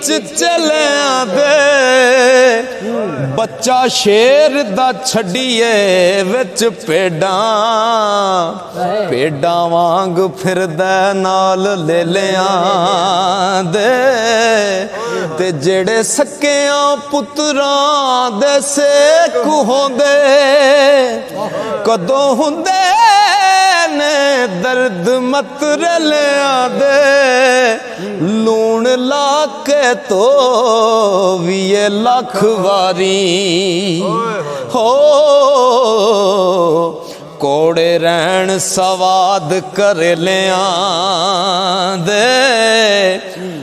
च चलिया दे बच्चा शेर दा छड़िए विच भेडां भेडां वांग फिरदा नाल लेलियां दे ते जेड़े सक्कियां पुत्रां दे सेक होंदे कदों हुंदे ने दर्द मत रलिया दे लूण ला के तो भी ये लख वारी हो कोड़े रहन सवाद कर लिया दे